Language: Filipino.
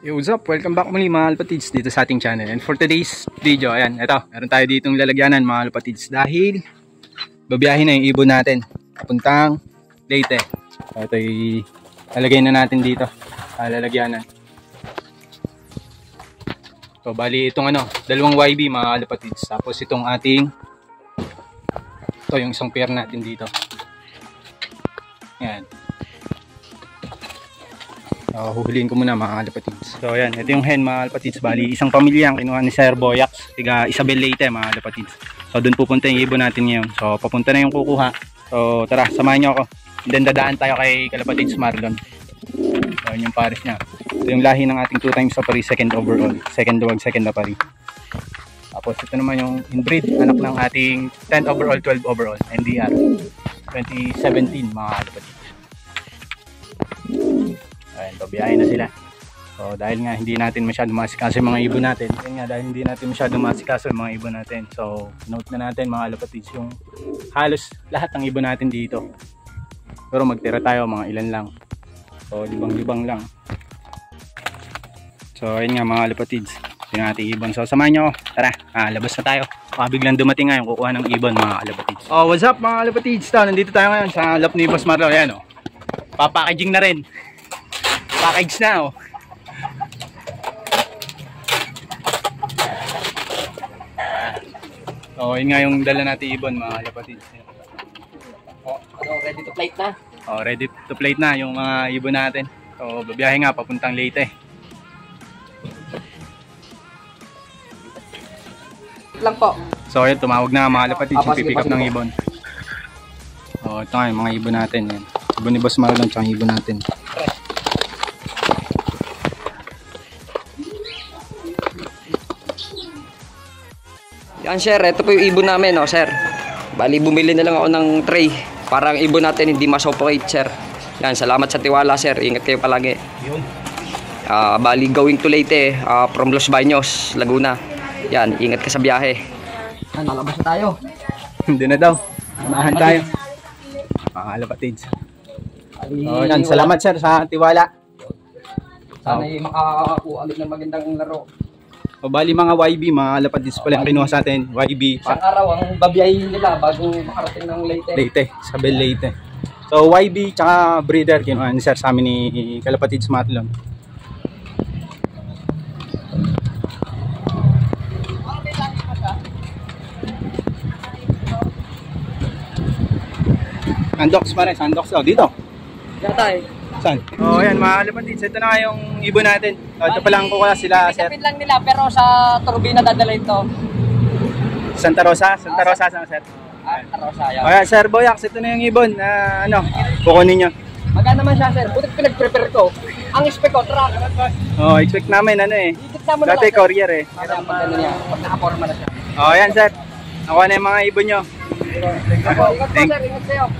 Yo, what's up? Welcome back muli mga Alpatids dito sa ating channel. And for today's video, ayan, ito, meron tayo ditong lalagyanan mga Alpatids dahil babiyahin na yung ibon natin papuntang Leyte. So, ito yung lalagay na natin dito sa lalagyanan. So bali itong dalawang YB mga Alpatids, tapos itong ating yung isang pair natin dito. Ayan. Huhulihin ko muna mga Alpatids. So ayan, ito yung hen mga Alpatids. Bali isang pamilya ang kinuha ni Sir Boyax, tiga Isabel Leyte mga Alpatids. So doon pupunta yung ibon natin ngayon. So papunta na yung kukuha. So tara, samahan nyo ako. And then dadaan tayo kay Kalapatids Marlon. So yun yung pares niya. Ito yung lahi ng ating 2 times Safari second overall. Second duwag, second Safari. Tapos ito naman yung inbreed, anak ng ating 10 overall, 12 overall NDR 2017 mga Alpatids. Ayan, babiyahin na sila. So dahil nga hindi natin masyado masikaso yung mga ibon natin. Yan nga, dahil hindi natin masyado masikaso yung mga ibon natin. So note na natin mga Alpatids yung halos lahat ng ibon natin dito. Pero magtira tayo mga ilan lang. So libang-libang lang. So ayun nga mga Alpatids, yung ating ibon. So samahan nyo, tara, labas na tayo. Biglang dumating nga yung kukuha ng ibon mga Alpatids. Oh, what's up mga Alpatids? Nandito tayo ngayon sa lap ni Boss Marlon. Ayan o, papackaging na rin. Package na So yun nga yung dala natin ibon mga Alpatids. Ready to plate na? Ready to plate na yung mga ibon natin. So babiyahe nga papuntang Leyte. Lang po. So yun, tumawag na mga Alpatids yung pipick up ng ibon. Ito nga yung mga ibon natin. Yan. Ibon ni Boss Marlon tsaka ibon natin. Yan sir, ito po yung ibon namin sir. Bali bumili na lang ako ng tray para ang ibon natin hindi ma-suffocate sir. Yan, salamat sa tiwala sir, ingat kayo palagi. Yun. Bali going to Leyte from Los Baños, Laguna. Yan, ingat ka sa biyahe. Lalabas na tayo. Hindi na daw. Samahan tayo. Mga Alpatids. Yan, salamat sir sa tiwala. Sana yung makakuha ulit ng magandang laro. Bali mga YB, mga Alpatids pala yung kinuha sa atin. YB. Isang araw ang babiyahin nila bago makarating ng Leyte. Leyte, Isabel Leyte. So YB tsaka breeder kinuha ni sir sa amin ni Kalapatids Marlon. Sandox pare, Sandox dito. Yata Saan? Ayan mga Alpatids, ito na yung ibon natin. Ito pa lang kukuha sila sir. Kapit lang nila pero sa turbina dadalhin to. Santa Rosa? Santa Rosa saan sir? Santa Rosa yan. Kaya Sir Boyax, ito na yung ibon na kukunin nyo. Magkano naman siya sir? Butit pinag-prepare ko. Ang expect ko, truck. Expect namin dati courier Pag nakaporma na siya. Ayan sir, nakuha na yung mga ibon nyo. Ingat po sir, ingat kayo.